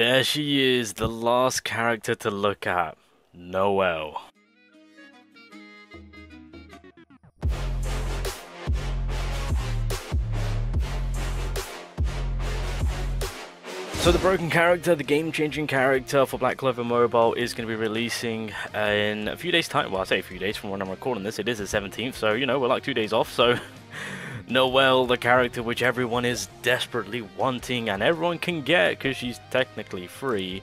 There she is, the last character to look at, Noelle. So the broken character, the game-changing character for Black Clover Mobile is going to be releasing in a few days' time. Well, I say a few days from when I'm recording this. It is the 17th, so, you know, we're like 2 days off. So, Noelle, the character which everyone is desperately wanting and everyone can get because she's technically free,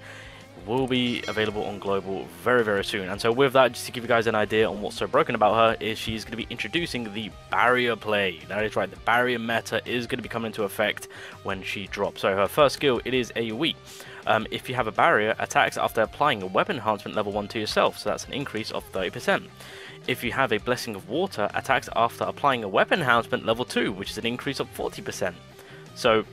will be available on Global very, very soon. And so with that, just to give you guys an idea on what's so broken about her, is she's going to be introducing the barrier play. That is right, the barrier meta is going to be coming into effect when she drops. So her first skill, it is AoE. If you have a barrier, attacks after applying a weapon enhancement level 1 to yourself, so that's an increase of 30%. If you have a Blessing of Water, attacks after applying a weapon enhancement level 2, which is an increase of 40%. So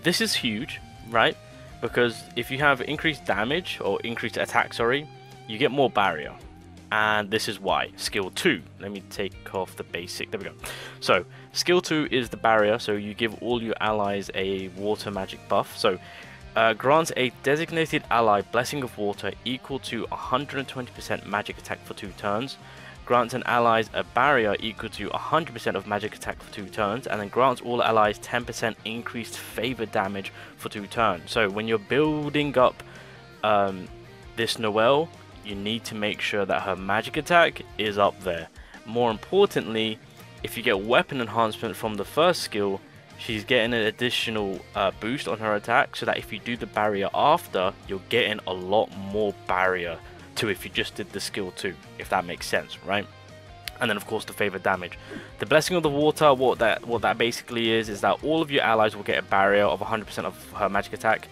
this is huge, right? Because if you have increased damage, or increased attack, sorry, you get more barrier. And this is why. Skill 2. Let me take off the basic. There we go. So, skill 2 is the barrier. So you give all your allies a water magic buff. So, grants a designated ally Blessing of Water equal to 120% magic attack for 2 turns. Grants an allies a barrier equal to 100% of magic attack for 2 turns, and then grants all allies 10% increased favor damage for 2 turns. So when you're building up this Noelle, you need to make sure that her magic attack is up there. More importantly, if you get weapon enhancement from the first skill, she's getting an additional boost on her attack, so that if you do the barrier after, you're getting a lot more barrier to if you just did the skill 2, if that makes sense, right? And then of course the favor damage. The Blessing of the Water, what that basically is that all of your allies will get a barrier of 100% of her magic attack,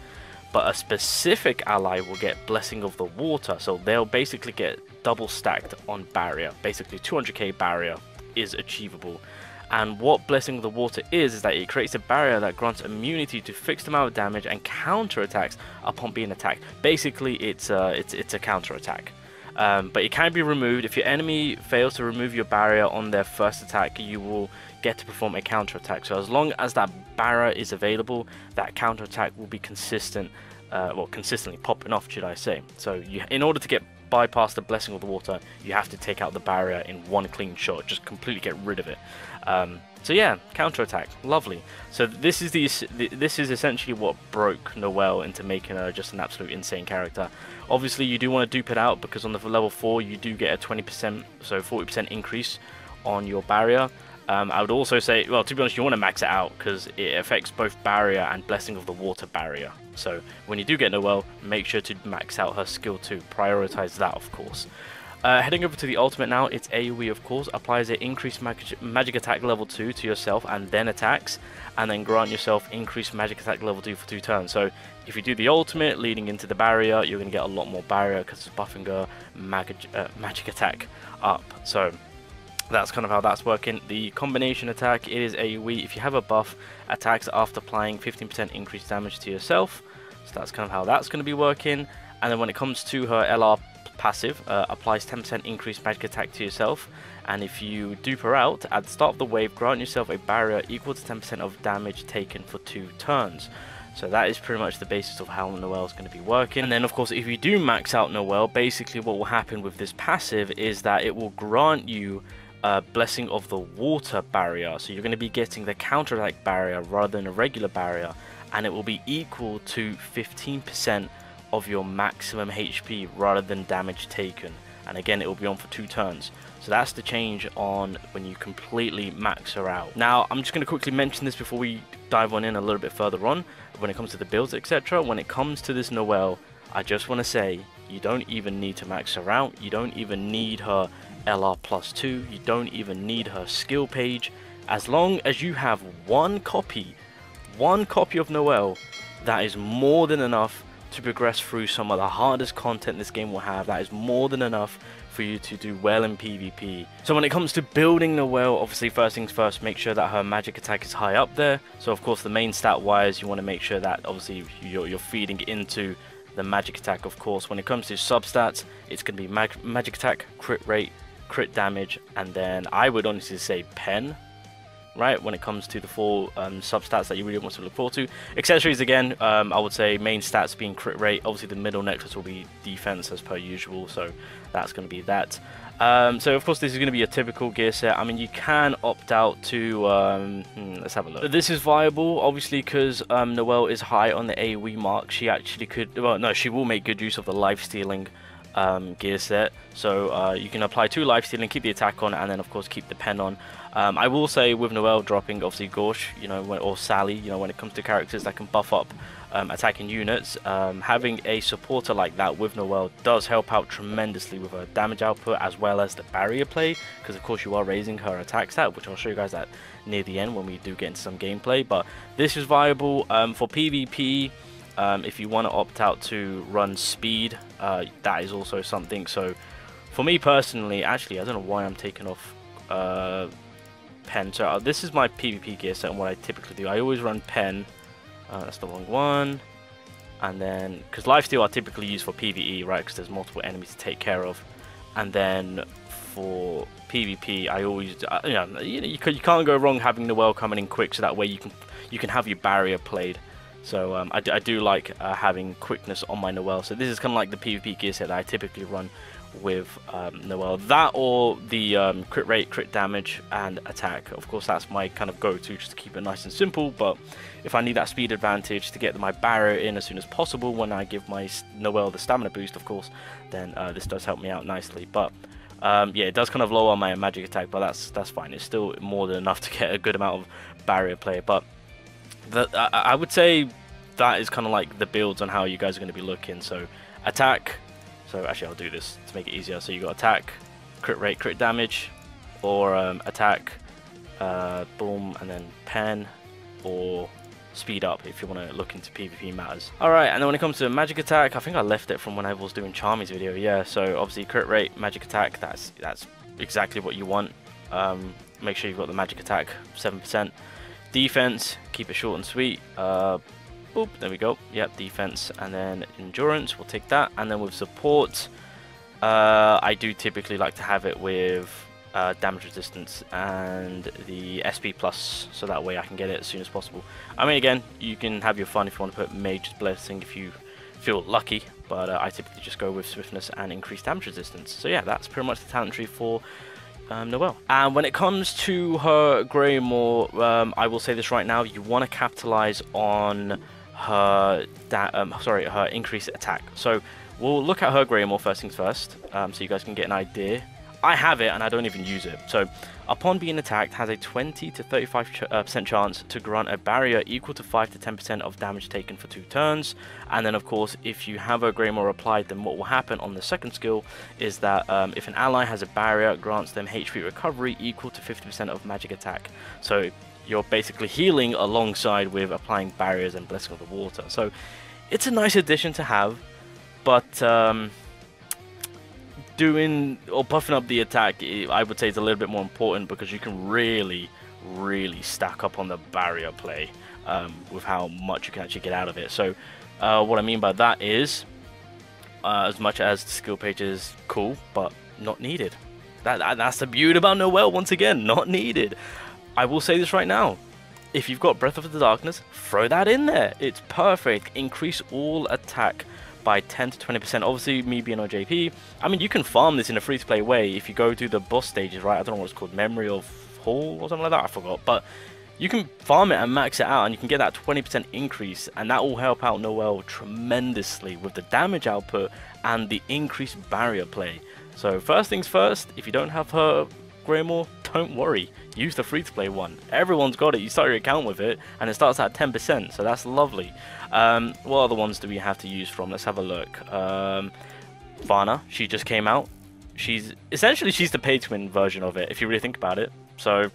but a specific ally will get Blessing of the Water, so they'll basically get double stacked on barrier. Basically 200k barrier is achievable. And what Blessing of the Water is that it creates a barrier that grants immunity to fixed amount of damage and counter attacks upon being attacked. Basically, it's a counter attack, but it can be removed. If your enemy fails to remove your barrier on their first attack, you will get to perform a counter attack. So as long as that barrier is available, that counter attack will be consistent, well, consistently popping off, should I say. So in order to get bypass the Blessing of the Water, you have to take out the barrier in one clean shot, just completely get rid of it. So yeah, counter attack, lovely. So this is essentially what broke Noelle into making her just an absolute insane character. Obviously you do want to dupe it out, because on the level 4 you do get a 20%, so 40% increase on your barrier. I would also say, well, to be honest, you want to max it out because it affects both barrier and Blessing of the Water barrier. So when you do get Noelle, make sure to max out her skill 2. Prioritize that, of course. Heading over to the ultimate now, it's AoE, of course. Applies an increased magic attack level 2 to yourself and then attacks, and then grant yourself increased magic attack level 2 for 2 turns. So if you do the ultimate leading into the barrier, you're going to get a lot more barrier because it's buffing her magic attack up. So that's kind of how that's working. The combination attack, it is AoE. If you have a buff, attacks after applying 15% increased damage to yourself. So that's kind of how that's going to be working. And then when it comes to her LR passive, applies 10% increased magic attack to yourself. And if you dupe her out, at the start of the wave, grant yourself a barrier equal to 10% of damage taken for 2 turns. So that is pretty much the basis of how Noelle is going to be working. And then of course, if you do max out Noelle, basically what will happen with this passive is that it will grant you Blessing of the Water barrier. So you're going to be getting the counter attack barrier rather than a regular barrier, and it will be equal to 15% of your maximum HP rather than damage taken. And again, it will be on for 2 turns. So that's the change on when you completely max her out. Now I'm just going to quickly mention this before we dive on in a little bit further on when it comes to the builds, etc. When it comes to this Noelle, I just want to say you don't even need to max her out. You don't even need her LR plus 2. You don't even need her skill page. As long as you have one copy of Noelle, that is more than enough to progress through some of the hardest content this game will have. That is more than enough for you to do well in PvP. So when it comes to building Noelle, obviously first things first, make sure that her magic attack is high up there. So of course the main stat wise, you want to make sure that obviously you're feeding into the magic attack. Of course, when it comes to substats, it's going to be magic attack, crit rate, crit damage, and then I would honestly say pen. right, when it comes to the 4 substats that you really want to look forward to. Accessories, again, I would say main stats being crit rate. Obviously, the middle necklace will be defense as per usual, so that's going to be that. So, of course, this is going to be a typical gear set. I mean, you can opt out to... let's have a look. This is viable, obviously, because Noelle is high on the AoE mark. She actually could... Well, no, she will make good use of the life-stealing gear set. So you can apply 2 life-stealing, keep the attack on, and then, of course, keep the pen on. I will say with Noelle dropping, obviously, Gorsh, you know, or Sally, you know, when it comes to characters that can buff up attacking units, having a supporter like that with Noelle does help out tremendously with her damage output as well as the barrier play, because of course you are raising her attack stat, which I'll show you guys that near the end when we do get into some gameplay. But this is viable for PvP. If you want to opt out to run speed, that is also something. So for me personally, actually I don't know why I'm taking off pen. So this is my PvP gear set and what I typically do. I always run pen. That's the wrong one. And then, because lifesteal I typically use for PvE, right? Because there's multiple enemies to take care of. And then for PvP, I always, you can't go wrong having Noelle coming in quick, so that way you can have your barrier played. So I do like having quickness on my Noelle. So this is kind of like the PvP gear set that I typically run with Noelle. That or the crit rate, crit damage, and attack. Of course, that's my kind of go-to just to keep it nice and simple. But if I need that speed advantage to get my barrier in as soon as possible when I give my Noelle the stamina boost, of course, then this does help me out nicely. But yeah, it does kind of lower my magic attack, but that's fine. It's still more than enough to get a good amount of barrier play. But I would say that is kind of like the builds on how you guys are going to be looking. So attack. So actually I'll do this to make it easier. So you got attack, crit rate, crit damage, or attack, boom, and then pen, or speed up if you want to look into PvP matters. Alright, and then when it comes to magic attack, I think I left it from when I was doing Charmy's video. Yeah, so obviously crit rate, magic attack, that's exactly what you want. Make sure you've got the magic attack, 7%. Defense, keep it short and sweet. Boop, there we go. Yep, defense, and then endurance, we'll take that. And then with support, I do typically like to have it with damage resistance and the SP plus, so that way I can get it as soon as possible. I mean, again, you can have your fun if you want to put Mage's Blessing if you feel lucky, but I typically just go with swiftness and increased damage resistance. So yeah, that's pretty much the talent tree for Noelle. And when it comes to her Greymore, I will say this right now, you want to capitalize on her her increased attack. So we'll look at her Greymore first things first, so you guys can get an idea. I have it and I don't even use it. So upon being attacked, has a 20 to 35% chance to grant a barrier equal to 5 to 10% of damage taken for 2 turns. And then of course, if you have a Greymore applied, then what will happen on the second skill is that if an ally has a barrier, it grants them HP recovery equal to 50% of magic attack. So you're basically healing alongside with applying barriers and Blessing of the Water. So it's a nice addition to have, but doing or buffing up the attack, I would say, is a little bit more important, because you can really stack up on the barrier play with how much you can actually get out of it. So what I mean by that is, as much as the skill page is cool, but not needed. That's the beauty about Noelle, once again, not needed. I will say this right now, if you've got Breath of the Darkness, throw that in there. It's perfect. Increase all attack by 10 to 20%. Obviously, me being on JP, I mean, you can farm this in a free-to-play way if you go to the boss stages, right? I don't know what it's called, Memory of Hall or something like that, I forgot. But you can farm it and max it out, and you can get that 20% increase, and that will help out Noelle tremendously with the damage output and the increased barrier play. So first things first, if you don't have her Greymore, don't worry, use the free-to-play one. Everyone's got it. You start your account with it and it starts at 10%, so that's lovely. What other ones do we have to use from? Let's have a look. Vana, she just came out. She's the pay-to-win version of it, if you really think about it. So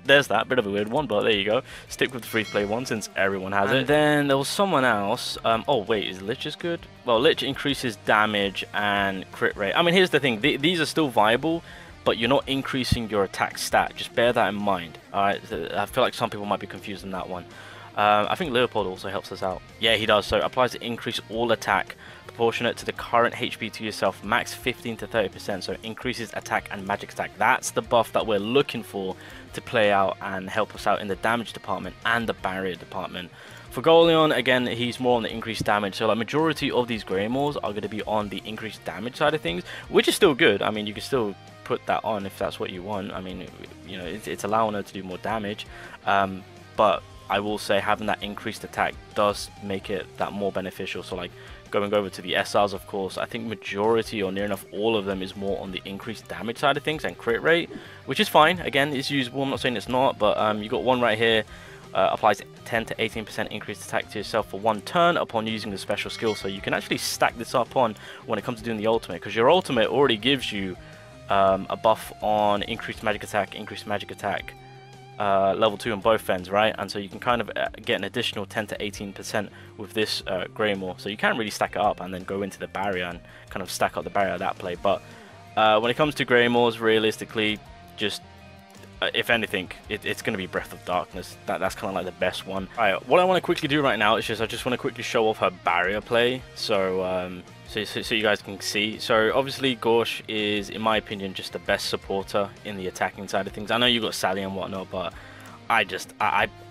there's that, bit of a weird one, but there you go. Stick with the free-to-play one since everyone has it. Then there was someone else. Oh wait, is Lich as good? Well, Lich increases damage and crit rate. I mean, here's the thing, these are still viable, but you're not increasing your attack stat. Just bear that in mind. Alright, I feel like some people might be confused on that one. I think Leopold also helps us out. Yeah, he does. So applies to increase all attack proportionate to the current HP to yourself, max 15 to 30%. So increases attack and magic stack. That's the buff that we're looking for to play out and help us out in the damage department and the barrier department. For Goleon, again, he's more on the increased damage. So like majority of these Greymores are going to be on the increased damage side of things, which is still good. I mean, you can still put that on if that's what you want. I mean, you know, it's allowing her to do more damage, but I will say having that increased attack does make it that more beneficial. So like going over to the SRs, of course, I think majority or near enough all of them is more on the increased damage side of things and crit rate, which is fine. Again, it's usable. I'm not saying it's not, but you got one right here. Applies 10 to 18% increased attack to yourself for 1 turn upon using the special skill. So you can actually stack this up on when it comes to doing the ultimate, because your ultimate already gives you a buff on increased magic attack, level 2 on both ends, right? And so you can kind of get an additional 10 to 18% with this Greymore. So you can really stack it up and then go into the barrier and kind of stack up the barrier that play. But when it comes to Greymores, realistically, just if anything, it's going to be Breath of Darkness. That's kind of like the best one. Alright, what I want to quickly do right now is I just want to quickly show off her barrier play. So so you guys can see. So obviously Gorsh is, in my opinion, just the best supporter in the attacking side of things. I know you got Sally and whatnot, but I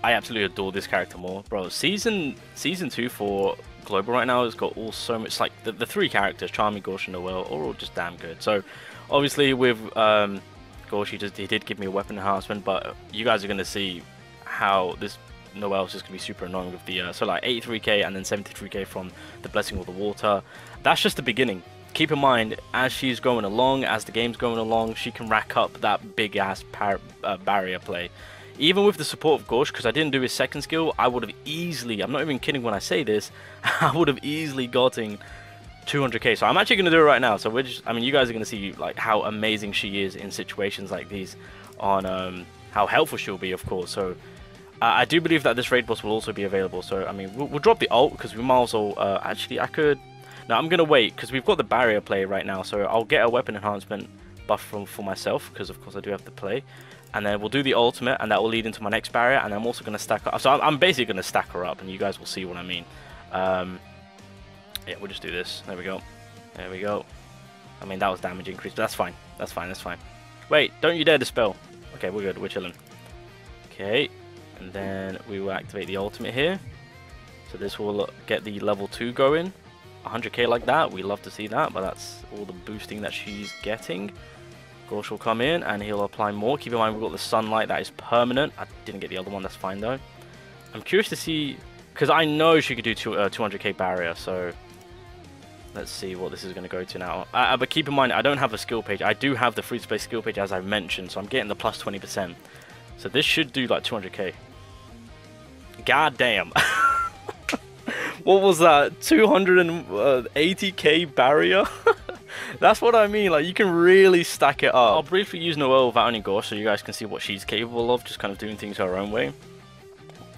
absolutely adore this character more, bro. Season 2 for Global right now has got all so much, like the 3 characters, Charmy, Gorsh, and Noelle, are all just damn good. So obviously with Gorsh, he did give me a weapon enhancement, but you guys are going to see how this Noelle is just going to be super annoying with the so like 83k and then 73k from the Blessing of the Water. That's just the beginning. Keep in mind, as she's going along, as the game's going along, she can rack up that big ass barrier play. Even with the support of Gorsh, because I didn't do his second skill, I would have easily, I'm not even kidding when I say this, I would have easily gotten 200k. So I'm actually going to do it right now. So I mean, you guys are going to see like how amazing she is in situations like these, on how helpful she'll be, of course. So I do believe that this raid boss will also be available. So I mean, we'll drop the ult because we might as well. Actually, I could. No, I'm going to wait because we've got the barrier play right now. So I'll get a weapon enhancement buff for myself, because of course I do have to play. And then we'll do the ultimate, and that will lead into my next barrier. And I'm also going to stack her up. So I'm basically going to stack her up, and you guys will see what I mean. Yeah, we'll just do this. There we go. There we go. I mean, that was damage increase, but that's fine. That's fine. That's fine. Wait, don't you dare dispel. Okay, we're good. We're chilling. Okay, and then we will activate the ultimate here. So this will get the level 2 going. 100k like that. We love to see that, but that's all the boosting that she's getting. Gorsh will come in and he'll apply more. Keep in mind, we've got the sunlight that is permanent. I didn't get the other one. That's fine though. I'm curious to see, because I know she could do 200k barrier. So let's see what this is going to go to now. But keep in mind, I don't have a skill page. I do have the free to play skill page, as I mentioned. So I'm getting the plus 20%. So this should do like 200k. God damn. What was that? 280k barrier? That's what I mean. Like, you can really stack it up. I'll briefly use Noelle without any Gorsh so you guys can see what she's capable of, just kind of doing things her own way.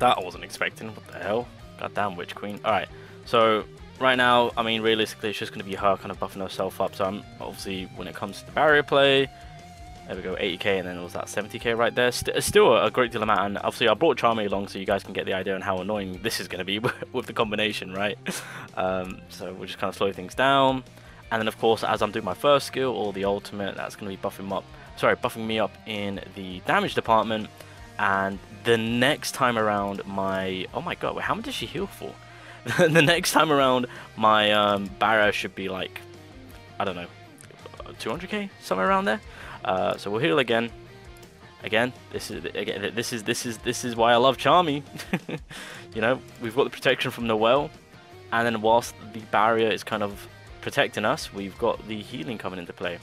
That I wasn't expecting. What the hell? Goddamn Witch Queen. Alright, so right now, I mean, realistically, it's just going to be her kind of buffing herself up. So I'm obviously, when it comes to the barrier play, there we go, 80k, and then it was that 70k right there. Still a great deal amount, and obviously I brought Charmy along so you guys can get the idea on how annoying this is going to be with the combination, right? So we'll just kind of slow things down, and then of course, as I'm doing my first skill, or the ultimate, that's going to be buffing me up in the damage department. And the next time around, oh my god, wait, how much does she heal for? The next time around, my barrier should be like, I don't know, 200k, somewhere around there. So we'll heal again. This is why I love Charmy. You know, we've got the protection from Noelle, and then whilst the barrier is kind of protecting us, we've got the healing coming into play.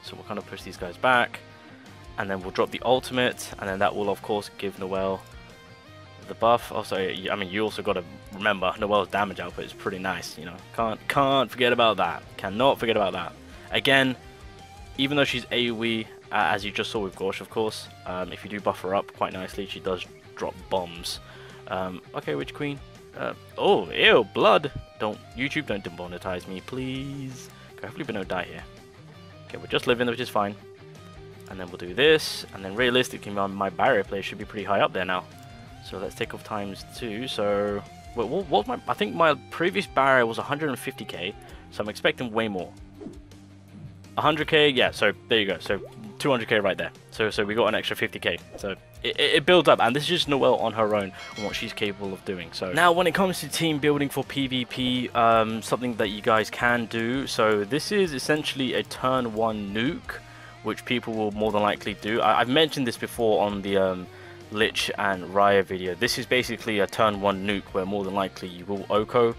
So we'll kind of push these guys back, and then we'll drop the ultimate, and then that will of course give Noelle the buff. Also, I mean, you also got to remember Noelle's damage output is pretty nice. You know, can't forget about that. Cannot forget about that. Again, even though she's AoE, as you just saw with Gorsh, of course, if you do buff her up quite nicely, she does drop bombs. Okay, Witch Queen. Oh, ew, blood. YouTube, don't demonetize me, please. Okay, hopefully we don't die here. Okay, we're just living, which is fine. And then we'll do this, and then realistically, my barrier play should be pretty high up there now. So let's take off ×2. So what was my? I think my previous barrier was 150k. So I'm expecting way more. 100k, yeah. So there you go. So 200k right there. So we got an extra 50k. So it builds up, and this is just Noelle on her own and what she's capable of doing. So now when it comes to team building for PvP, something that you guys can do. So this is essentially a turn 1 nuke, which people will more than likely do. I've mentioned this before on the Lich and Raya video. This is basically a turn 1 nuke where more than likely you will Oko.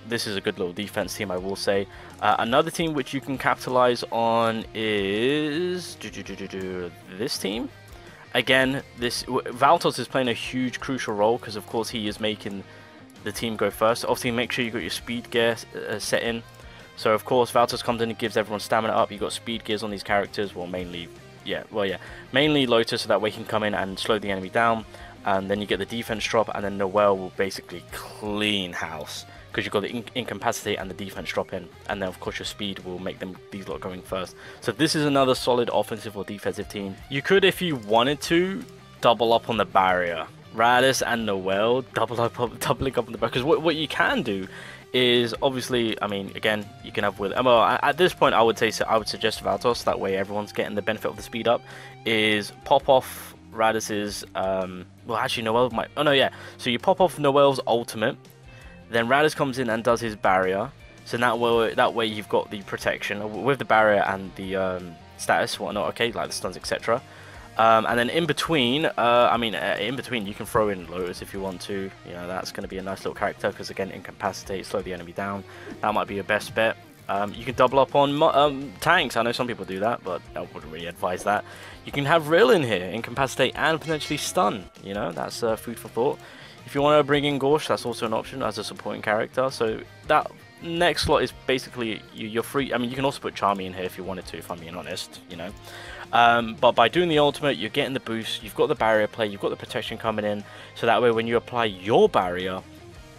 This is a good little defense team, I will say. Another team which you can capitalize on is this team. Again, Valtos is playing a huge crucial role because of course he is making the team go first. Obviously make sure you got your speed gear set in. So of course Valtos comes in and gives everyone stamina up. You got speed gears on these characters, well mainly Lotus, so that way he can come in and slow the enemy down. And then you get the defense drop, and then Noelle will basically clean house because you've got the incapacitate and the defense drop in, and then of course your speed will make these lot going first. So this is another solid offensive or defensive team. You could, if you wanted to, double up on the barrier. Radis and Noelle doubling up on the barrier, because what you can do is obviously, I mean, again, you can have with. Well, at this point, I would suggest Valtos. That way, everyone's getting the benefit of the speed up. Is pop off Radis's. Well, actually, Noelle might. Oh no, yeah. So you pop off Noelle's ultimate, then Radis comes in and does his barrier. So that way you've got the protection with the barrier and the status, whatnot. Okay, like the stuns, etc. And then in between, in between you can throw in Lotus if you want to. You know, that's going to be a nice little character because again, incapacitate, slow the enemy down. That might be your best bet. You can double up on tanks. I know some people do that, but I wouldn't really advise that. You can have Rill in here, incapacitate and potentially stun. You know, that's food for thought. If you want to bring in Gorsh, that's also an option as a supporting character. So that next slot is basically you're free. I mean, you can also put Charmy in here if you wanted to, if I'm being honest, you know. But by doing the ultimate, you're getting the boost, you've got the barrier play, you've got the protection coming in, so that way when you apply your barrier,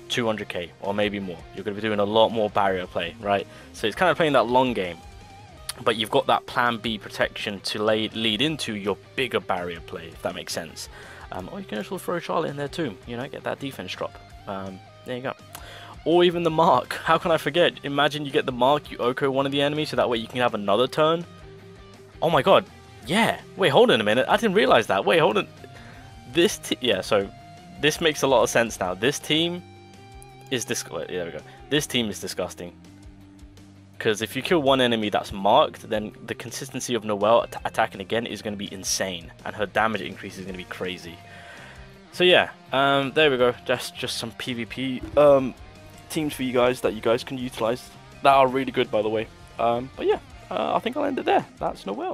200k or maybe more, you're going to be doing a lot more barrier play, right? So it's kind of playing that long game, but you've got that plan B protection to lead into your bigger barrier play, if that makes sense. Or you can also throw Charlotte in there too, you know, get that defense drop. There you go. Or even the mark. How can I forget? Imagine you get the mark, you Oko one of the enemies, so that way you can have another turn. Oh my god. Yeah. Wait, hold on a minute. I didn't realize that. Wait, hold on. Yeah, so this makes a lot of sense now. This team is there we go. This team is disgusting. Because if you kill one enemy that's marked, then the consistency of Noelle attacking again is going to be insane, and her damage increase is going to be crazy. So yeah, there we go. Just some PvP teams for you guys that you guys can utilize. That are really good, by the way. But yeah, I think I'll end it there. That's Noelle.